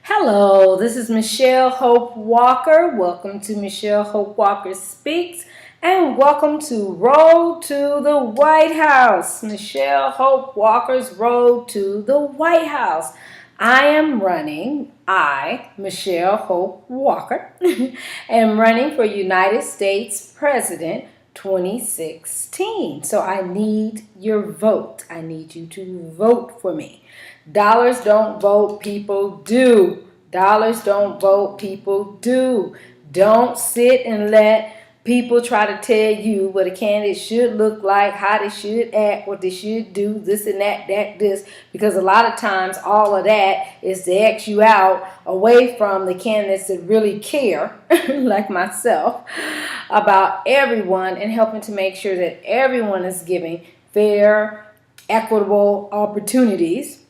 Hello, this is Michelle Hope Walker. Welcome to Michelle Hope Walker Speaks, and welcome to Road to the White House. Michelle Hope Walker's Road to the White House. Michelle Hope Walker, am running for United States President 2016. So I need your vote. I need you to vote for me. Dollars don't vote, people do. Dollars don't vote, people do. Don't sit and let people try to tell you what a candidate should look like, how they should act, what they should do, this and that, this. Because a lot of times all of that is to X you out away from the candidates that really care, like myself, about everyone and helping to make sure that everyone is giving fair, equitable opportunities.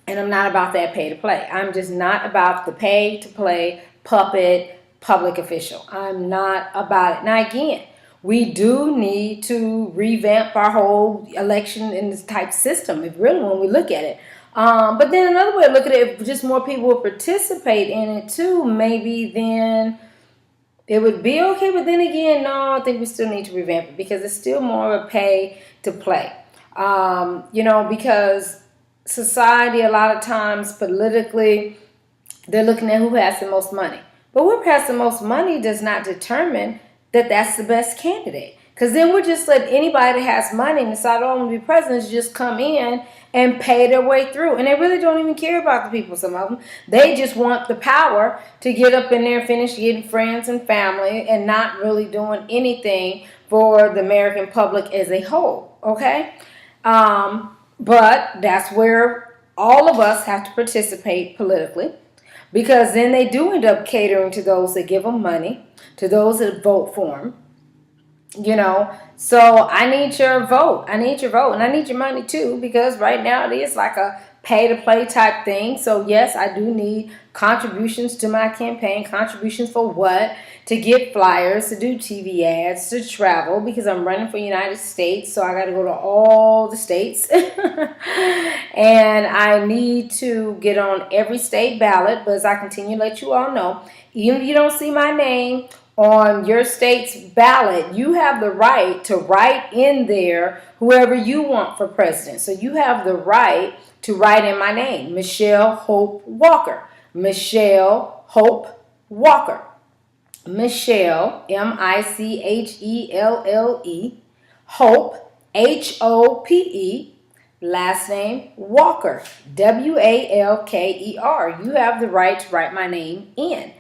And I'm not about that pay to play. I'm just not about the pay to play puppet public official. I'm not about it. Now, again, we do need to revamp our whole election in this type system, if really when we look at it. But then another way to look at it, if just more people will participate in it too, maybe then it would be okay. But then again, no, I think we still need to revamp it because it's still more of a pay to play. Because society, a lot of times politically, they're looking at who has the most money. But who has the most money does not determine that that's the best candidate. Because then we're just let anybody that has money and decide, oh, I want to be president, just come in and pay their way through. And they really don't even care about the people, some of them. They just want the power to get up in there and finish getting friends and family and not really doing anything for the American public as a whole, okay? But that's where all of us have to participate politically, because then they do end up catering to those that give them money, to those that vote for them. So I need your vote. I need your vote, and I need your money too, because right now it is like a pay to play type thing. So yes, I do need contributions to my campaign. Contributions for what? To get flyers, to do TV ads, to travel, because I'm running for United States, so I got to go to all the states. And I need to get on every state ballot. But as I continue to let you all know, even if you don't see my name on your state's ballot, you have the right to write in there whoever you want for president. So you have the right to write in my name, Michelle Hope Walker. Michelle Hope Walker. Michelle, Michelle, Hope, Hope, last name Walker, Walker. You have the right to write my name in.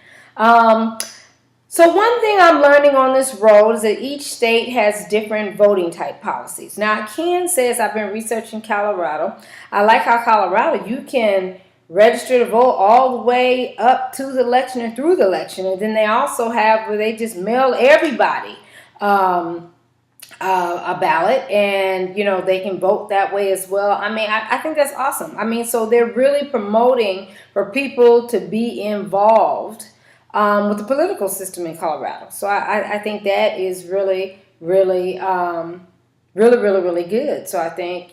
So one thing I'm learning on this road is that each state has different voting type policies. Now, I can say, as I've been researching Colorado, I like how Colorado, you can register to vote all the way up to the election and through the election. And then they also have where they just mail everybody a ballot, and they can vote that way as well. I mean, I think that's awesome. I mean, so they're really promoting for people to be involved with the political system in Colorado. So I think that is really, really, really good. So I think,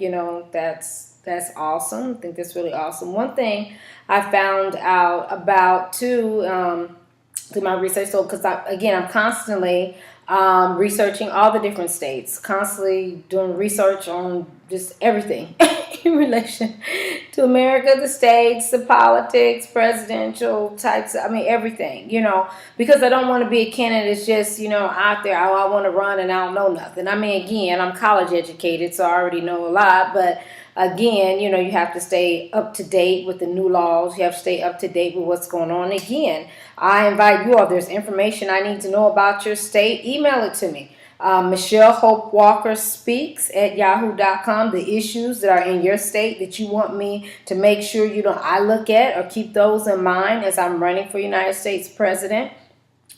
that's awesome. I think that's really awesome. One thing I found out about too, through my research, so because I'm constantly researching all the different states, constantly doing research on just everything in relation to America, the states, the politics, presidential types, everything, because I don't want to be a candidate that's just, out there, I want to run and I don't know nothing. Again, I'm college educated, so I already know a lot, but again, you have to stay up to date with the new laws. You have to stay up to date with what's going on. Again, I invite you all. There's information I need to know about your state. Email it to me. Michelle Hope Walker Speaks at yahoo.com. The issues that are in your state that you want me to make sure I look at or keep those in mind as I'm running for United States President.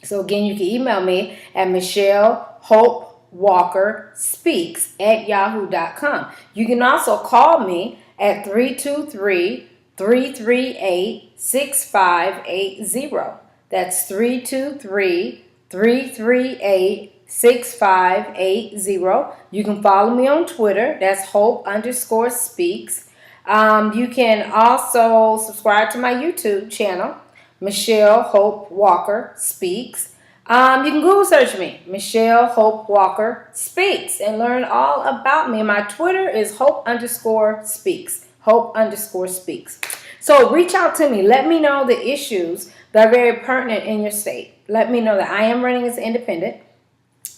So again, you can email me at Michelle Hope Walker Speaks at yahoo.com. You can also call me at 323-338-6580. That's 323-338-6580. You can follow me on Twitter. That's Hope_Speaks. You can also subscribe to my YouTube channel, Michelle Hope Walker Speaks. You can Google search me, Michelle Hope Walker Speaks, and learn all about me. My Twitter is Hope_Speaks. Hope_Speaks. So reach out to me. Let me know the issues that are very pertinent in your state. Let me know that I am running as an independent.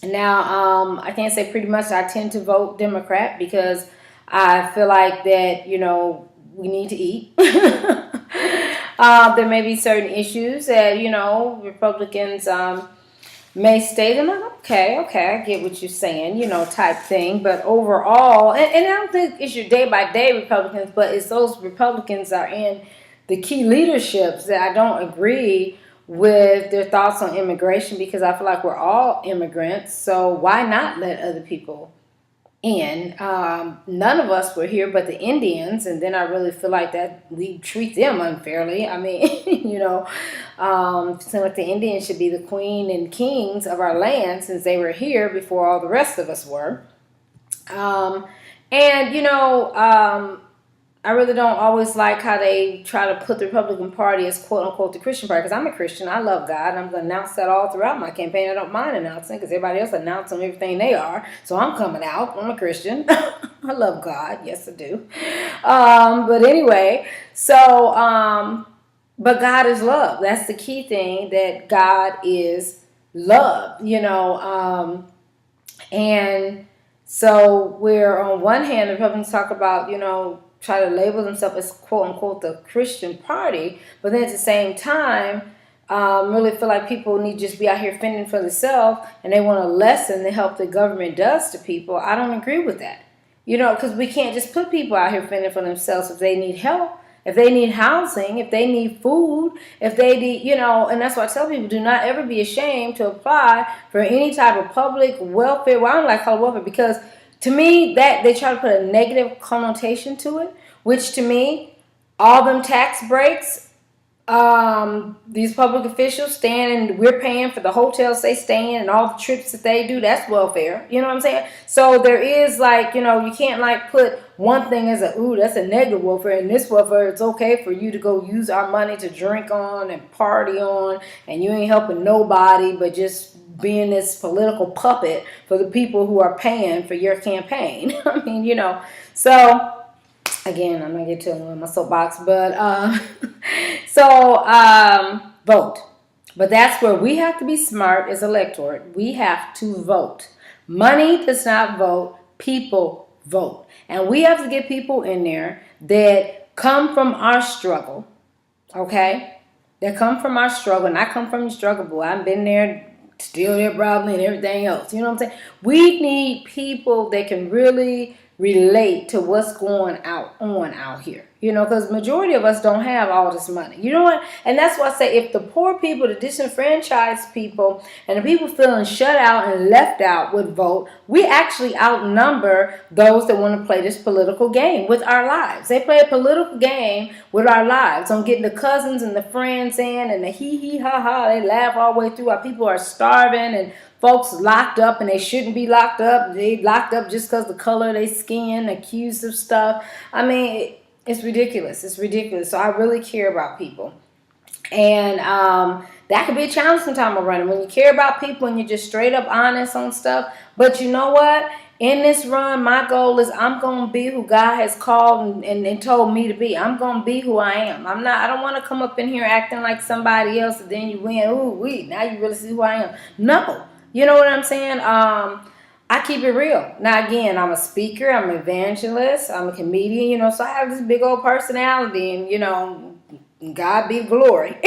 Now, I can't say pretty much I tend to vote Democrat because I feel like that, we need to eat. There may be certain issues that, Republicans may state, and I'm like, okay, I get what you're saying, type thing. But overall, and I don't think it's your day-by-day Republicans, but it's those Republicans that are in the key leaderships that I don't agree with their thoughts on immigration, because I feel like we're all immigrants, so why not let other people in? None of us were here but the Indians, and then I really feel like that we treat them unfairly. I mean, seems like the Indians should be the queen and kings of our land since they were here before all the rest of us were. I really don't always like how they try to put the Republican Party as quote-unquote the Christian party, because I'm a Christian. I love God, and I'm going to announce that all throughout my campaign. I don't mind announcing because everybody else announcing everything they are, so I'm coming out. I'm a Christian. I love God. Yes, I do. But anyway, but God is love. That's the key thing, that God is love, and so we're on one hand, the Republicans talk about, try to label themselves as quote-unquote the Christian party, but then at the same time, really feel like people need to just be out here fending for themselves, and they want to lessen the help the government does to people. I don't agree with that, because we can't just put people out here fending for themselves if they need help, if they need housing, if they need food, if they need, and that's why I tell people, do not ever be ashamed to apply for any type of public welfare. Well, I don't like call it welfare because to me, that they try to put a negative connotation to it, which to me, all them tax breaks, these public officials staying and we're paying for the hotels they stay in and all the trips that they do, that's welfare. You know what I'm saying? So there is like, you can't like put one thing as that's a negative welfare, and this welfare, it's okay for you to go use our money to drink on and party on, and you ain't helping nobody but just being this political puppet for the people who are paying for your campaign. I mean, so again, I'm gonna get to my soapbox, but vote. But that's where we have to be smart as electorate. We have to vote. Money does not vote. People vote, and we have to get people in there that come from our struggle. Okay, that come from our struggle, and I come from the struggle. Boy, I've been there. Still there probably and everything else. You know what I'm saying? We need people that can really relate to what's going on out here. Because majority of us don't have all this money. You know what? And that's why I say if the poor people, the disenfranchised people, and the people feeling shut out and left out would vote, we actually outnumber those that want to play this political game with our lives. They play a political game with our lives on getting the cousins and the friends in and the hee ha ha. They laugh all the way through. Our people are starving and folks locked up and they shouldn't be locked up. They locked up just because the color of their skin, accused of stuff. I mean, it's ridiculous. It's ridiculous. So I really care about people. And that could be a challenge sometime running when you care about people and you're just straight up honest on stuff. But you know what? In this run, my goal is I'm going to be who God has called and told me to be. I'm going to be who I am. I don't want to come up in here acting like somebody else and then you win. Ooh, now you really see who I am. No. You know what I'm saying? I keep it real. Now, again, I'm a speaker. I'm an evangelist. I'm a comedian, so I have this big old personality and, God be the glory,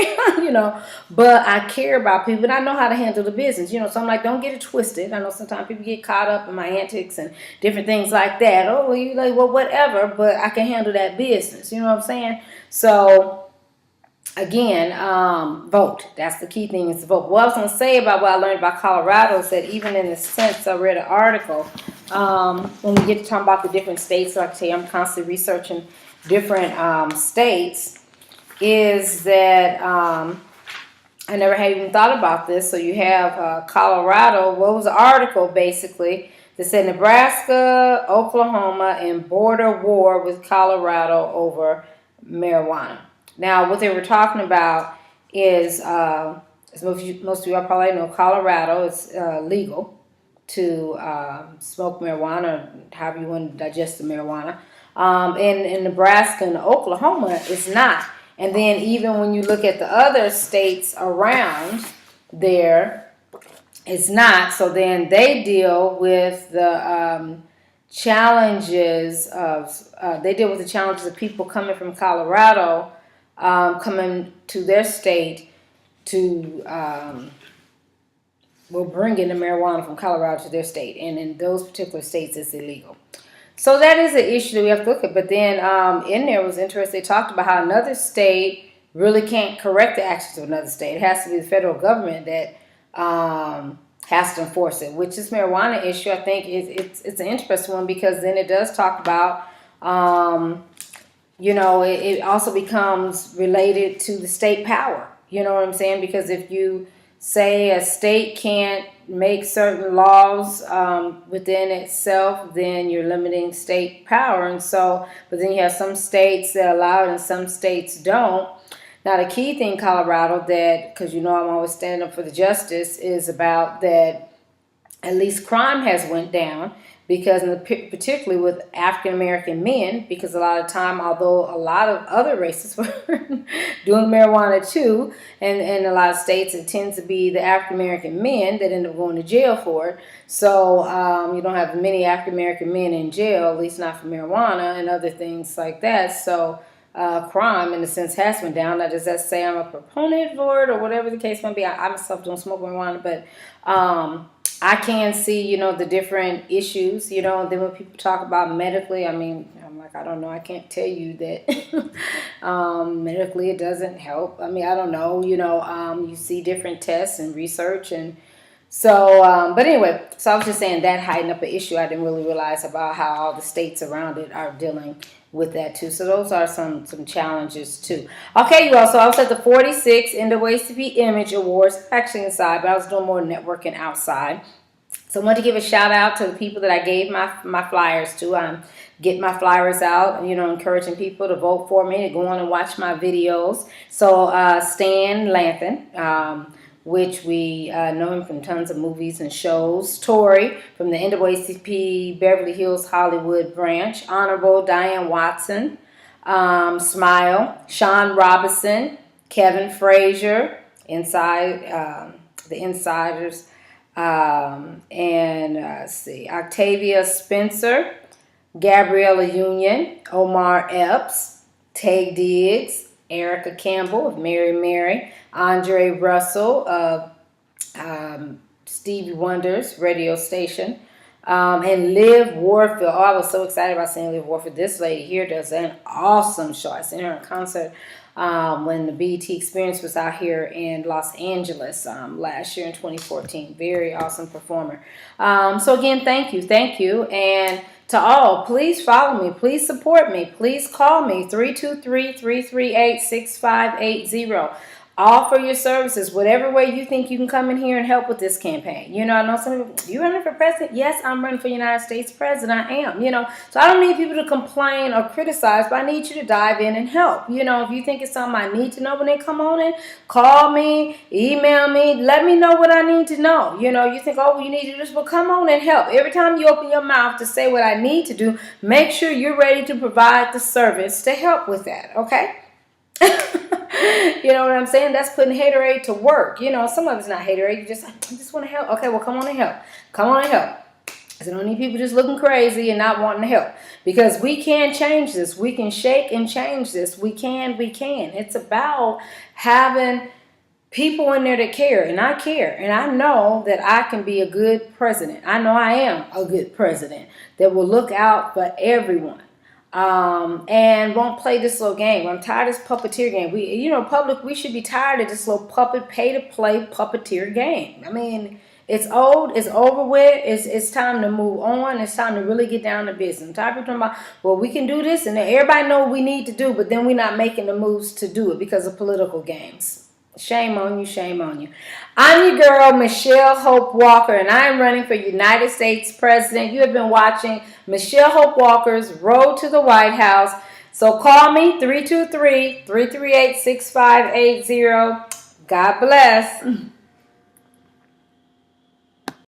but I care about people and I know how to handle the business, so I'm like, don't get it twisted. I know sometimes people get caught up in my antics and different things like that. Oh, you like, well, whatever, but I can handle that business. You know what I'm saying? So, again, vote. That's the key thing is to vote. What I was going to say about what I learned about Colorado is that even in the sense, I read an article, when we get to talk about the different states, like I say, I'm constantly researching different states, is that I never had even thought about this. So you have Colorado. What was the article basically They said Nebraska, Oklahoma, in border war with Colorado over marijuana. Now, what they were talking about is, as most of you probably know, Colorado is legal to smoke marijuana, however you want to digest the marijuana. In Nebraska and Oklahoma, it's not. And then even when you look at the other states around there, it's not. So then they deal with the challenges of people coming from Colorado, coming to their state to will bring in the marijuana from Colorado to their state, and in those particular states it's illegal. So that is an issue that we have to look at. But then in there was interesting. They talked about how another state really can't correct the actions of another state. It has to be the federal government that has to enforce it. Which this marijuana issue, I think, it's an interesting one, because then it does talk about, it also becomes related to the state power. You know what I'm saying? Because if you say a state can't make certain laws within itself, then you're limiting state power. And so, but then you have some states that allow it and some states don't. Now, the key thing, Colorado, that, because I'm always standing up for the justice, is about that at least crime has went down, because particularly with African American men, because a lot of time, although a lot of other races were doing marijuana too, and in a lot of states it tends to be the African American men that end up going to jail for it. So you don't have many African American men in jail, at least not for marijuana and other things like that. So crime, in a sense, has went down. Now, does that say I'm a proponent for it or whatever the case might be? I myself don't smoke marijuana, but I can see, the different issues, then when people talk about medically, I'm like, I don't know. I can't tell you that medically it doesn't help. I don't know, you see different tests and research. And so, but anyway, so I was just saying that heightened up an issue I didn't really realize about how all the states around it are dealing with that too. So those are some challenges too. Okay, you all. So I was at the 46 NAACP Image Awards, actually inside, but I was doing more networking outside. So I want to give a shout out to the people that I gave my flyers to. I'm getting my flyers out, encouraging people to vote for me, to go on and watch my videos. So Stan Lathan, which we know him from tons of movies and shows. Tori from the NAACP Beverly Hills Hollywood branch. Honorable Diane Watson. Smile. Sean Robinson. Kevin Frazier. The Insiders. Let's see. Octavia Spencer. Gabriella Union. Omar Epps. Tay Diggs. Erica Campbell of Mary, Andre Russell of Stevie Wonder's radio station, and Liv Warfield. Oh, I was so excited about seeing Liv Warfield. This lady here does an awesome show. I seen her in concert when the BET Experience was out here in Los Angeles last year in 2014. Very awesome performer. So again, thank you. And to all, please follow me. Please support me. Please call me, 323-338-6580. Offer your services, whatever way you think you can come in here and help with this campaign. I know some people, you running for president? Yes, I'm running for United States president. I am, So I don't need people to complain or criticize, but I need you to dive in and help. If you think it's something I need to know when they come on in, call me, email me, let me know what I need to know. You think, oh, well, you need to do this, well, come on and help. Every time you open your mouth to say what I need to do, make sure you're ready to provide the service to help with that, okay? You know what I'm saying? That's putting haterade to work. Some of it's not haterade. I just want to help. Okay, well, come on and help. Come on and help. I don't need people just looking crazy and not wanting to help. Because we can change this. We can shake and change this. We can. It's about having people in there that care. And I care. And I know that I can be a good president. I know I am a good president that will look out for everyone. And won't play this little game. I'm tired of this puppeteer game. We should be tired of this little pay-to-play puppeteer game. It's old, it's over with, it's time to move on, it's time to really get down to business. I'm tired of talking about, well, we can do this, and everybody know what we need to do, but then we're not making the moves to do it because of political games. Shame on you, shame on you. I'm your girl, Michelle Hope Walker, and I am running for United States President. You have been watching Michelle Hope Walker's Road to the White House. So call me, 323-338-6580. God bless.